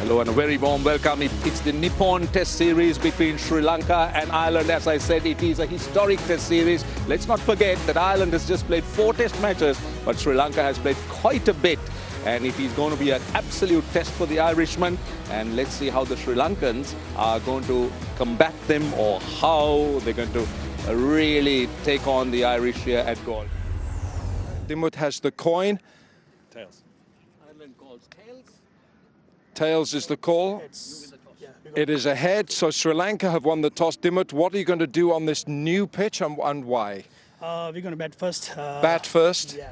Hello and a very warm welcome. It's the Nippon Test Series between Sri Lanka and Ireland. As I said, it is a historic Test Series. Let's not forget that Ireland has just played 4 Test matches, but Sri Lanka has played quite a bit. And it is going to be an absolute test for the Irishmen. And let's see how the Sri Lankans are going to combat them, or how they're going to really take on the Irish here at goal. Dimuth has the coin. Tails. Ireland calls tails. Tails is the call. It is a head, so Sri Lanka have won the toss. Dimuth, what are you going to do on this new pitch, and why? We're going to bat first. Bat first? Yeah.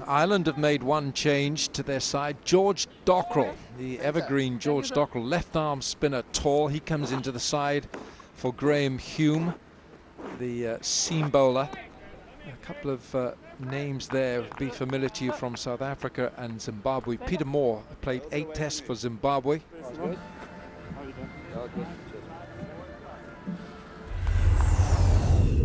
Ireland have made one change to their side. George Dockrell, the evergreen George Dockrell, left arm spinner, tall. He comes into the side for Graham Hume, the seam bowler. A couple of names there will be familiar to you from South Africa and Zimbabwe. Peter Moore played 8 tests for Zimbabwe.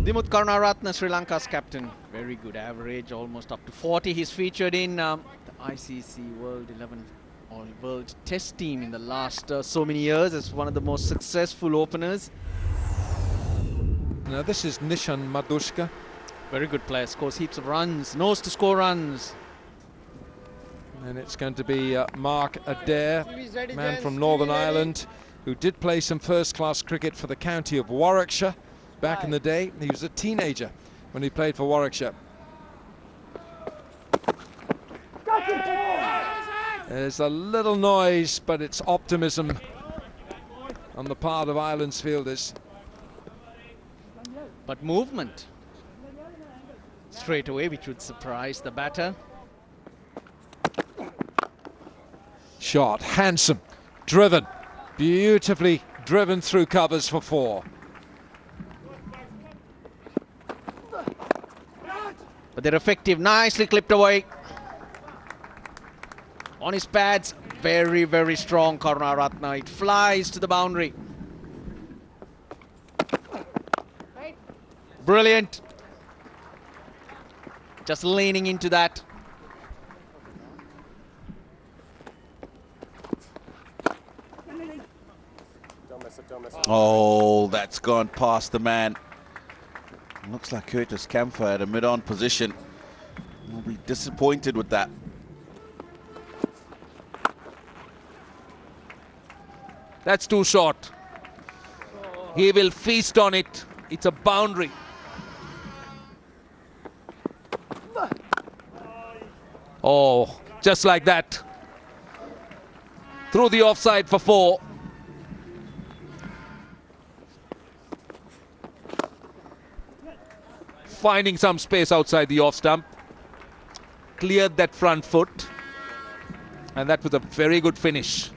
Dimuth Karunaratne, Sri Lanka's captain. Very good average, almost up to 40. He's featured in the ICC World 11 or World Test team in the last so many years as one of the most successful openers. Now this is Nishan Madushka. Very good player, scores heaps of runs, knows to score runs. And it's going to be Mark Adair, man from Northern Ireland, who did play some first-class cricket for the county of Warwickshire back in the day. He was a teenager when he played for Warwickshire. There's a little noise, but it's optimism on the part of Ireland's fielders. But movement straight away, which would surprise the batter. Shot, handsome, driven, beautifully driven through covers for 4. But they're effective, nicely clipped away. On his pads, very, very strong Karunaratne. It flies to the boundary. Brilliant. Just leaning into that. Oh, that's gone past the man. Looks like Curtis Camphor at a mid-on position. Will be disappointed with that. That's too short. He will feast on it. It's a boundary. Oh, just like that. Through the offside for 4. Finding some space outside the off stump. Cleared that front foot. And that was a very good finish.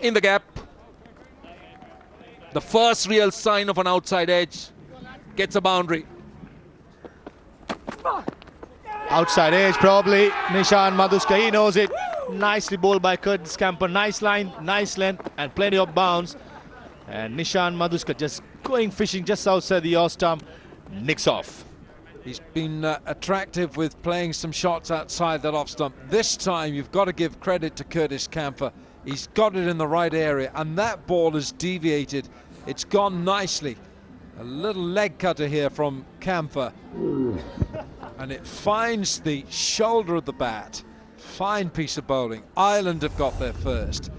In the gap. The first real sign of an outside edge. Gets a boundary. Outside edge probably. Nishan Madushka, he knows it. Nicely bowled by Curtis Camphor. Nice line, nice length, and plenty of bounce. And Nishan Madushka just going fishing just outside the off stump. Nicks off. He's been attractive with playing some shots outside that off stump. This time you've got to give credit to Curtis Camphor. He's got it in the right area, and that ball has deviated. It's gone nicely. A little leg cutter here from Camphor. And it finds the shoulder of the bat. Fine piece of bowling. Ireland have got there first.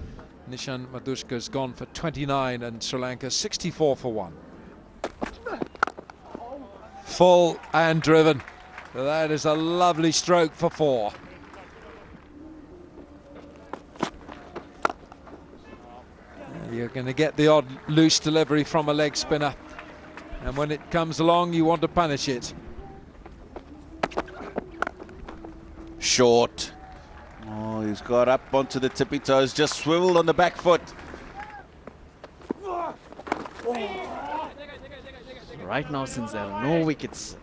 Nishan Madushka's gone for 29 and Sri Lanka 64 for 1. Full and driven. So that is a lovely stroke for 4. You're going to get the odd loose delivery from a leg spinner, and when it comes along you want to punish it. Short. Oh, he's got up onto the tippy toes, just swiveled on the back foot. Right now, since there are no wickets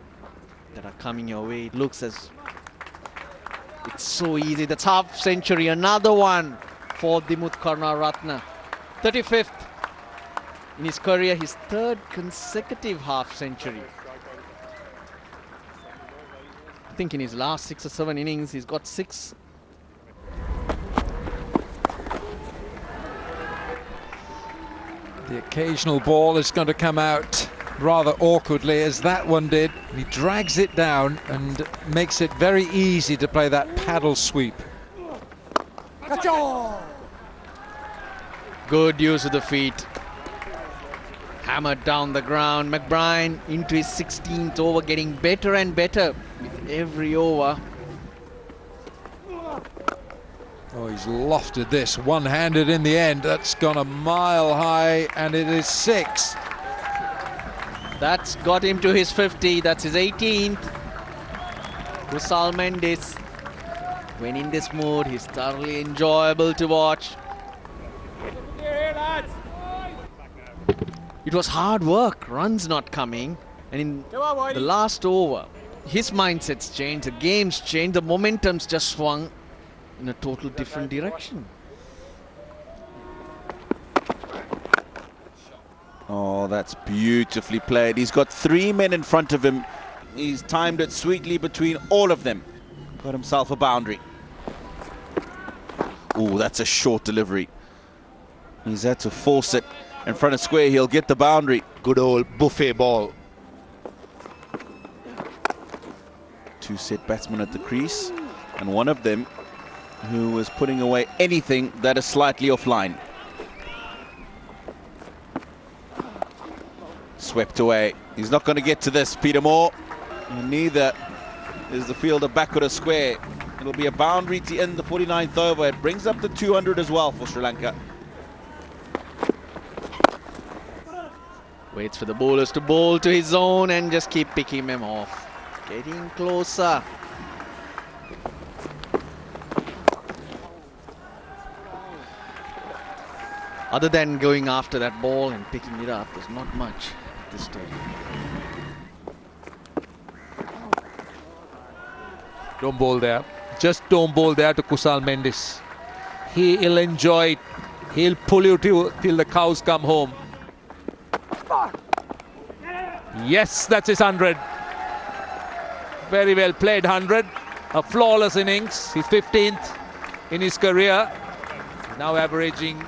that are coming your way, it looks as it's so easy. That's half century, another one for Dimuth Karunaratne. 35th in his career, his 3rd consecutive half century. I think in his last 6 or 7 innings, he's got 6. The occasional ball is going to come out rather awkwardly, as that one did. He drags it down and makes it very easy to play that paddle sweep. Good use of the feet. Hammered down the ground. McBride into his 16th over, getting better and better with every over. Oh, he's lofted this one-handed in the end. That's gone a mile high, and it is 6. That's got him to his 50. That's his 18th. Kusal Mendis, when in this mood, he's thoroughly enjoyable to watch. It was hard work, runs not coming, and in the last over, his mindset's changed, the game's changed, the momentum's just swung in a total different direction. Oh, that's beautifully played. He's got 3 men in front of him. He's timed it sweetly between all of them. Got himself a boundary. Oh, that's a short delivery. He's had to force it in front of square. He'll get the boundary. Good old buffet ball. 2 set batsmen at the crease, and one of them who was putting away anything that is slightly offline. Swept away. He's not going to get to this, Peter Moore. And neither is the fielder backward of square. It'll be a boundary to end the 49th over. It brings up the 200 as well for Sri Lanka. Waits for the bowlers to bowl to his zone and just keep picking him off. Getting closer. Other than going after that ball and picking it up, there's not much at this stage. Don't bowl there. Just don't bowl there to Kusal Mendis. He'll enjoy it. He'll pull you till the cows come home. Yes, that's his 100. Very well played 100. A flawless innings. His 15th in his career. Now averaging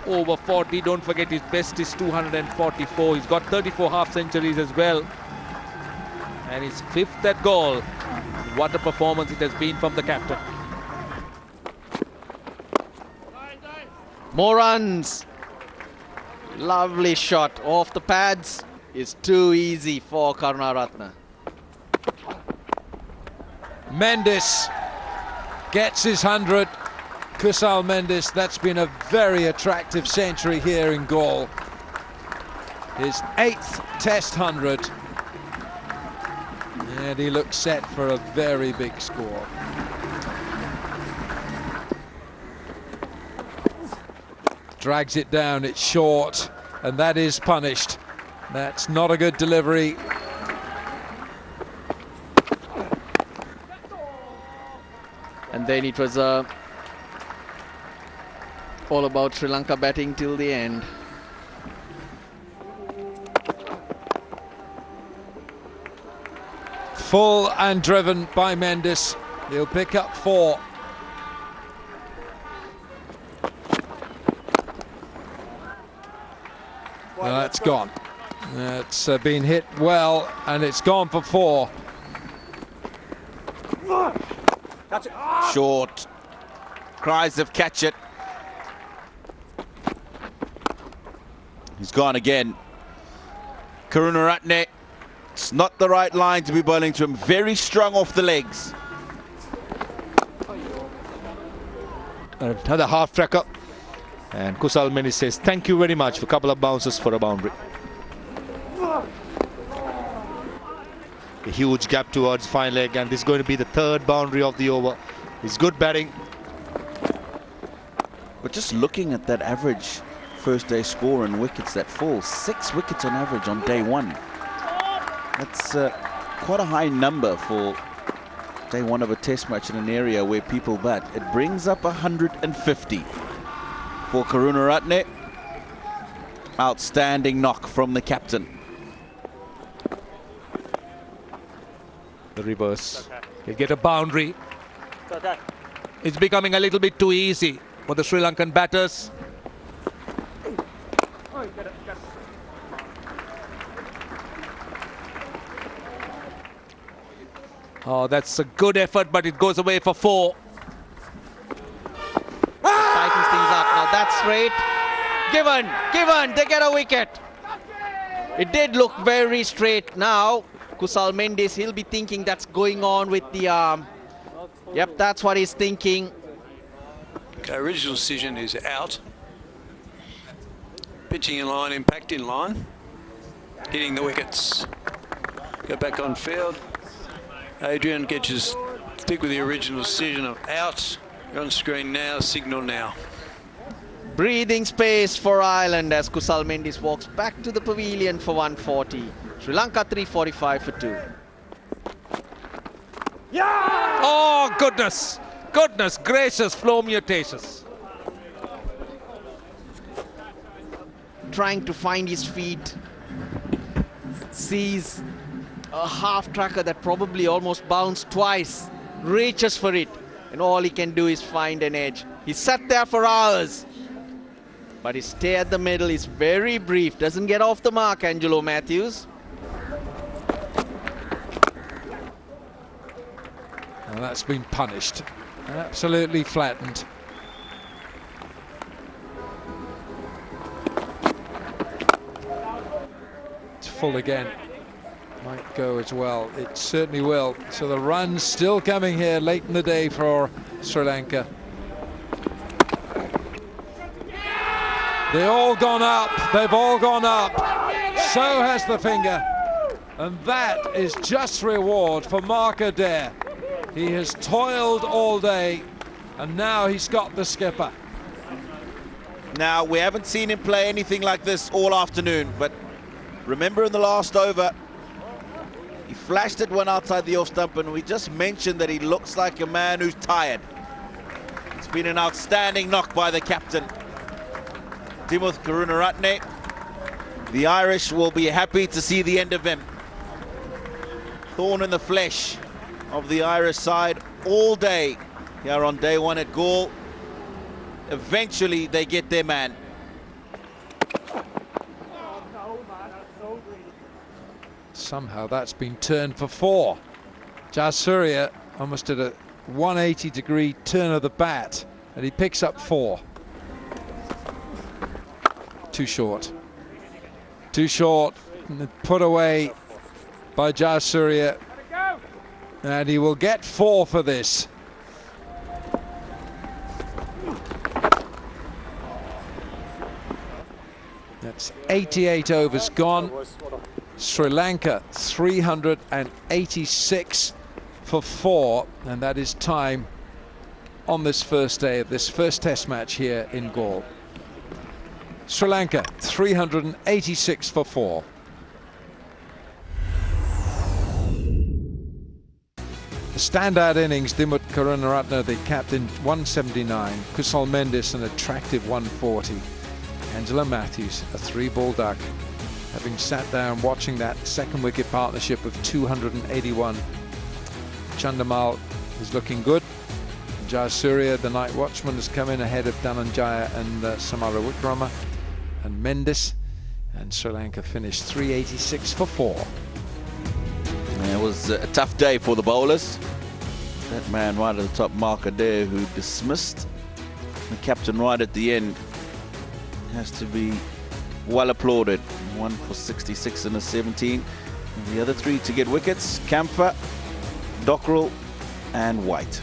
over 40. Don't forget his best is 244. He's got 34 half centuries as well. And his 5th at goal. What a performance it has been from the captain. More runs. Lovely shot off the pads. It's too easy for Karunaratne. Mendis gets his 100. Kusal Mendis, that's been a very attractive century here in Galle. His 8th Test 100. And he looks set for a very big score. Drags it down, it's short, and that is punished. That's not a good delivery. And then it was all about Sri Lanka batting till the end. Full and driven by Mendis. He'll pick up 4. Well, that's gone. It's been hit well, and it's gone for 4. Short. Cries of catch it. He's gone again. Karunaratne. It's not the right line to be bowling to him. Very strong off the legs. Another half tracker. And Kusal Mendis says thank you very much for a couple of bounces for a boundary. A huge gap towards fine leg, and this is going to be the 3rd boundary of the over. It's good batting. But just looking at that average first day score and wickets that fall, 6 wickets on average on day 1. That's quite a high number for day 1 of a test match in an area where people bat. It brings up 150 for Karunaratne. Outstanding knock from the captain. the reverse. He'll get a boundary. It's becoming a little bit too easy for the Sri Lankan batters. Oh, that's a good effort, but it goes away for 4. Tightens things up. Now that's straight. Given, they get a wicket. It did look very straight. Now, Kusal Mendis, he'll be thinking that's going on with the arm. Yep, that's what he's thinking. Okay, original decision is out. Pitching in line, impact in line. Hitting the wickets. Go back on field. Adrian, get you stick with the original decision of out. You're on screen now, signal now. Breathing space for Ireland as Kusal Mendis walks back to the pavilion for 140. Sri Lanka 345 for 2. Yeah! Oh, goodness! Goodness gracious, flow mutations. Trying to find his feet. Sees a half tracker that probably almost bounced twice. Reaches for it. And all he can do is find an edge. He sat there for hours. But his stay at the middle is very brief. Doesn't get off the mark, Angelo Matthews. Well, that's been punished. Absolutely flattened. It's full again. Might go as well. It certainly will. So the run's still coming here late in the day for Sri Lanka. They've all gone up. They've all gone up. So has the finger. And that is just reward for Mark Adair. He has toiled all day, and now he's got the skipper. Now, we haven't seen him play anything like this all afternoon, but remember in the last over, he flashed at one outside the off stump, and we just mentioned that he looks like a man who's tired. It's been an outstanding knock by the captain, Dimuth Karunaratne. The Irish will be happy to see the end of him. Thorn in the flesh of the Irish side all day here on day 1 at Galle. Eventually they get their man. Somehow that's been turned for 4. Jayasuriya almost did a 180-degree turn of the bat, and he picks up 4. Too short. Too short. Put away by Jayasuriya. And he will get 4 for this. That's 88 overs gone. Sri Lanka 386 for 4, and that is time on this first day of this first test match here in Galle. Sri Lanka 386 for 4. The standout innings, Dimuth Karunaratne, the captain, 179. Kusal Mendis, an attractive 140. Angelo Matthews, a 3-ball duck, having sat down watching that second wicket partnership of 281. Chandamal is looking good. Jayasuriya, the night watchman, has come in ahead of Dhananjaya and Samara Wickrama and Mendis. And Sri Lanka finished 386 for 4. It was a tough day for the bowlers. That man right at the top, Mark Adair, who dismissed the captain right at the end, has to be well applauded. 1 for 66 in a 17. And the other 3 to get wickets, Kamfer, Dockrell and White.